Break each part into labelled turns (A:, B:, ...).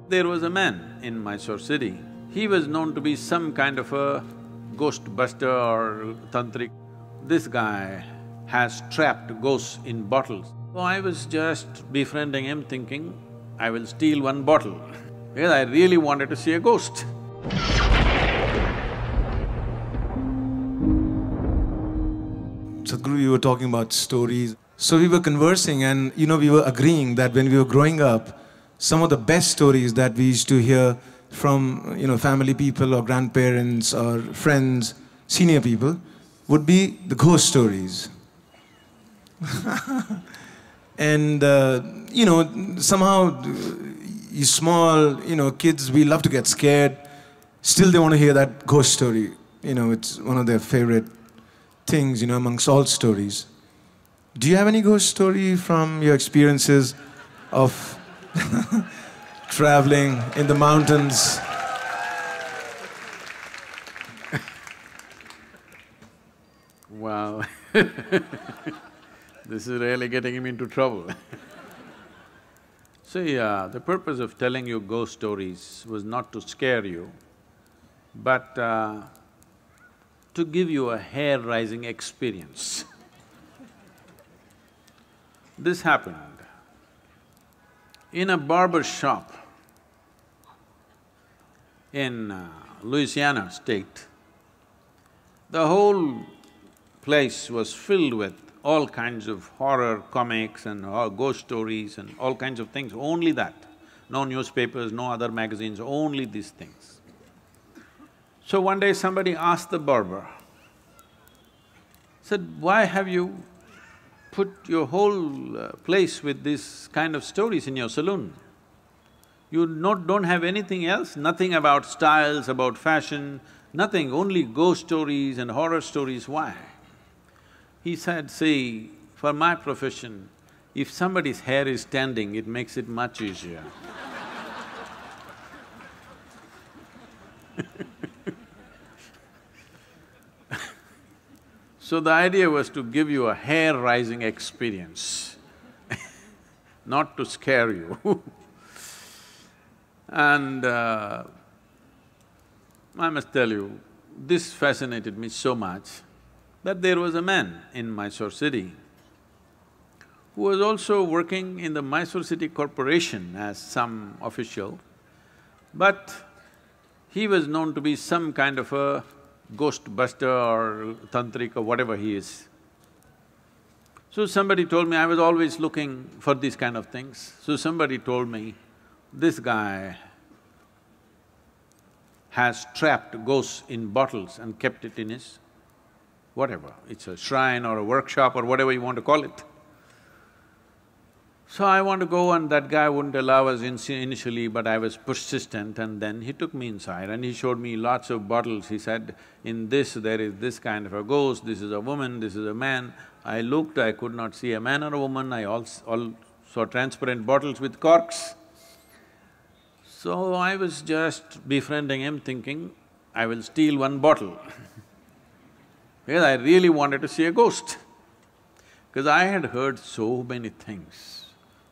A: There was a man in Mysore city. He was known to be some kind of a ghost buster or tantric. This guy has trapped ghosts in bottles. So I was just befriending him thinking, I will steal one bottle because I really wanted to see a ghost.
B: Sadhguru, you were talking about stories. So we were conversing and we were agreeing that when we were growing up, some of the best stories that we used to hear from family people or grandparents or friends, senior people, would be the ghost stories. And somehow you small, kids, we love to get scared. Still they want to hear that ghost story. It's one of their favorite things, amongst all stories. Do you have any ghost story from your experiences of traveling in the mountains?
A: Wow, this is really getting him into trouble. See, the purpose of telling you ghost stories was not to scare you, but to give you a hair-raising experience. This happened in a barber shop in Louisiana state. The whole place was filled with all kinds of horror comics and ghost stories and all kinds of things, only that. No newspapers, no other magazines, only these things. So one day somebody asked the barber, said, "Why have you put your whole place with this kind of stories in your saloon? You don't have anything else, nothing about styles, about fashion, nothing, only ghost stories and horror stories, why?" He said, "See, for my profession, if somebody's hair is standing, it makes it much easier." So the idea was to give you a hair-raising experience, not to scare you. And I must tell you, this fascinated me so much that there was a man in Mysore city who was also working in the Mysore City Corporation as some official, but he was known to be some kind of a ghost buster or tantric or whatever he is. So somebody told me, I was always looking for these kind of things, so somebody told me, this guy has trapped ghosts in bottles and kept it in his whatever, it's a shrine or a workshop or whatever you want to call it. So I want to go and that guy wouldn't allow us initially, but I was persistent and then he took me inside and he showed me lots of bottles. He said, in this there is this kind of a ghost, this is a woman, this is a man. I looked, I could not see a man or a woman, I all saw transparent bottles with corks. So I was just befriending him thinking, I will steal one bottle because I really wanted to see a ghost. Because I had heard so many things.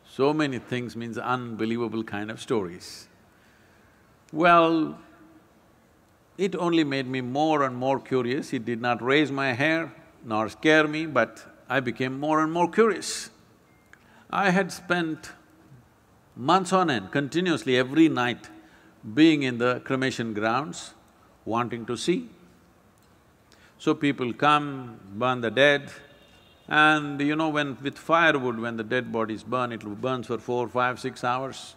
A: So many things means unbelievable kind of stories. Well, it only made me more and more curious. It did not raise my hair nor scare me, but I became more and more curious. I had spent months on end, continuously every night, being in the cremation grounds, wanting to see. So people come, burn the dead, and when with firewood, when the dead bodies burn, it burns for 4, 5, 6 hours.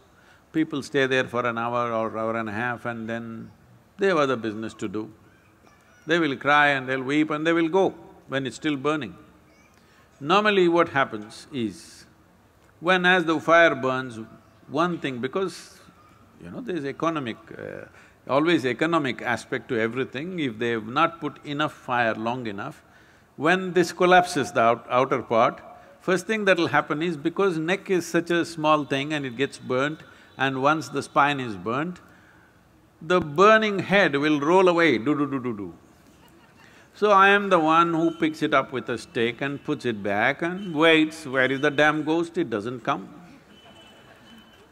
A: People stay there for an hour or hour and a half and then they have other business to do. They will cry and they'll weep and they will go when it's still burning. Normally what happens is, when as the fire burns, one thing, because there's always economic aspect to everything. If they've not put enough fire long enough, when this collapses, the outer part, first thing that'll happen is, because neck is such a small thing and it gets burnt, and once the spine is burnt, the burning head will roll away, do-do-do-do-do. So I am the one who picks it up with a stake and puts it back and waits, where is the damn ghost? It doesn't come.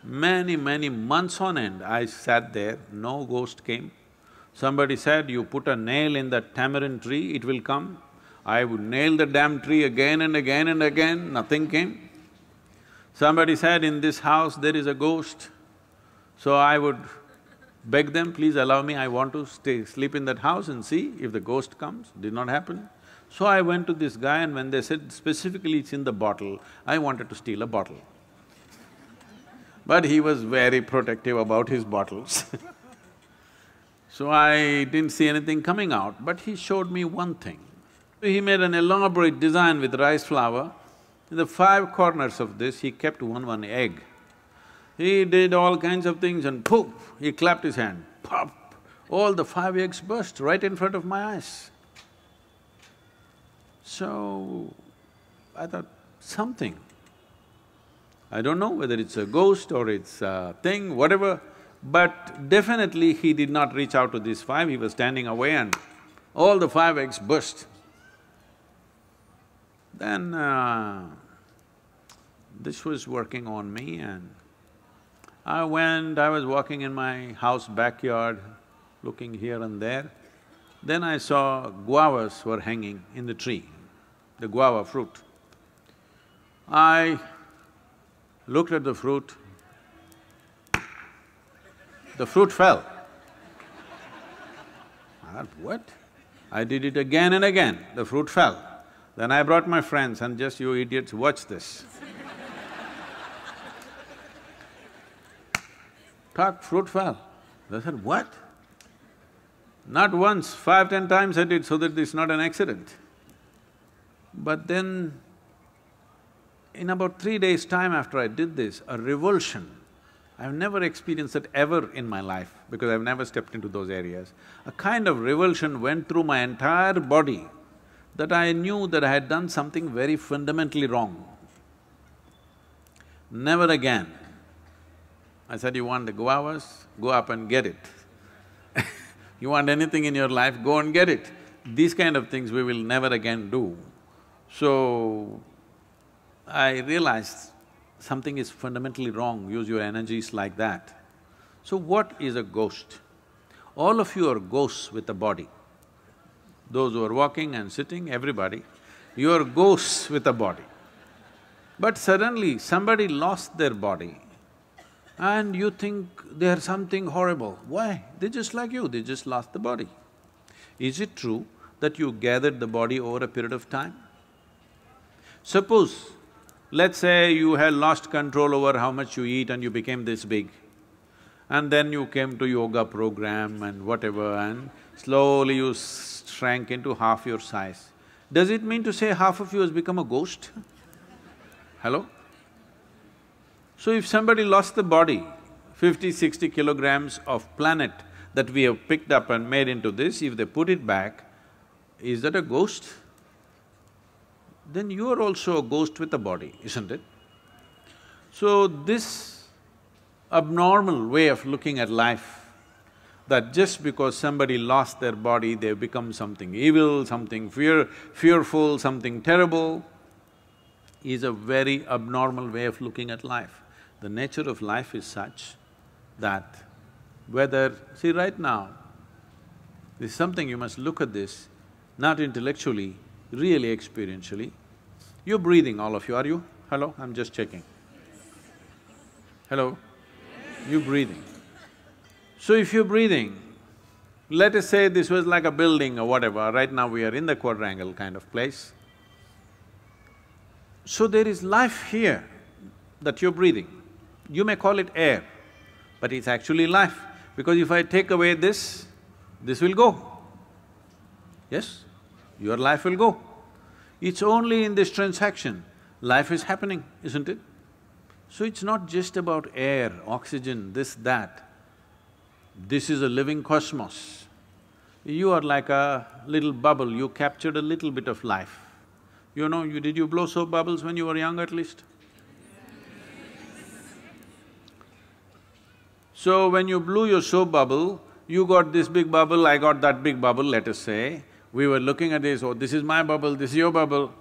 A: Many months on end, I sat there, no ghost came. Somebody said, you put a nail in that tamarind tree, it will come. I would nail the damn tree again and again and again, nothing came. Somebody said, in this house there is a ghost. So I would beg them, please allow me, I want to sleep in that house and see if the ghost comes. Did not happen. So I went to this guy, and when they said specifically it's in the bottle, I wanted to steal a bottle. But he was very protective about his bottles So I didn't see anything coming out, but he showed me one thing. He made an elaborate design with rice flour. In the 5 corners of this, he kept one egg. He did all kinds of things and poof, he clapped his hand, pop! All the 5 eggs burst right in front of my eyes. So, I thought, something. I don't know whether it's a ghost or it's a thing, whatever, but definitely he did not reach out to these 5, he was standing away and all the 5 eggs burst. Then this was working on me, and I was walking in my house backyard, looking here and there. Then I saw guavas were hanging in the tree, the guava fruit. I looked at the fruit fell. I thought, what? I did it again and again, the fruit fell. Then I brought my friends and just, you idiots, watch this. Fruit fell. They said, what? Not once, 5, 10 times I did so that it's not an accident. But then, in about 3 days' time after I did this, a revulsion, I've never experienced it ever in my life because I've never stepped into those areas. A kind of revulsion went through my entire body that I knew that I had done something very fundamentally wrong. Never again. I said, you want the guavas? Go up and get it. You want anything in your life, go and get it. These kind of things we will never again do. So, I realized something is fundamentally wrong, use your energies like that. So what is a ghost? All of you are ghosts with a body. Those who are walking and sitting, everybody, you are ghosts with a body. But suddenly somebody lost their body and you think they are something horrible. Why? They're just like you, they just lost the body. Is it true that you gathered the body over a period of time? Suppose, let's say you had lost control over how much you eat and you became this big, and then you came to yoga program and whatever, and slowly you shrank into half your size. Does it mean to say half of you has become a ghost? Hello? So if somebody lost the body, 50, 60 kilograms of planet that we have picked up and made into this, if they put it back, is that a ghost? Then you are also a ghost with a body, isn't it? So this abnormal way of looking at life, that just because somebody lost their body, they've become something evil, something fearful, something terrible, is a very abnormal way of looking at life. The nature of life is such that whether… See, right now, this is something you must look at this, not intellectually, really experientially. You're breathing, all of you, are you? Hello? I'm just checking. Hello? You're breathing. So if you're breathing, let us say this was like a building or whatever, right now we are in the quadrangle kind of place. So there is life here that you're breathing. You may call it air, but it's actually life, because if I take away this will go. Yes? Your life will go. It's only in this transaction, life is happening, isn't it? So it's not just about air, oxygen, this, that. This is a living cosmos. You are like a little bubble, you captured a little bit of life. You know, did you blow soap bubbles when you were young at least? So when you blew your soap bubble, you got this big bubble, I got that big bubble, let us say. We were looking at this, oh, this is my bubble, this is your bubble.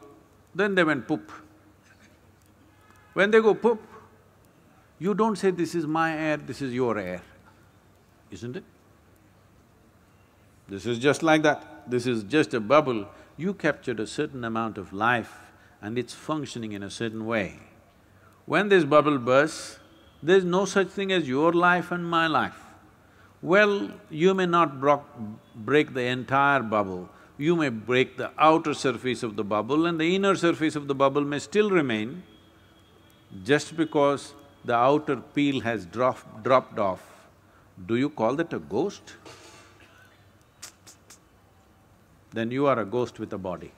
A: Then they went poop. When they go poop, You don't say, this is my air, this is your air, isn't it? This is just like that. This is just a bubble. You captured a certain amount of life and it's functioning in a certain way. When this bubble bursts, there's no such thing as your life and my life. Well, you may not break the entire bubble, you may break the outer surface of the bubble and the inner surface of the bubble may still remain. Just because the outer peel has dropped off, do you call that a ghost? Then you are a ghost with a body.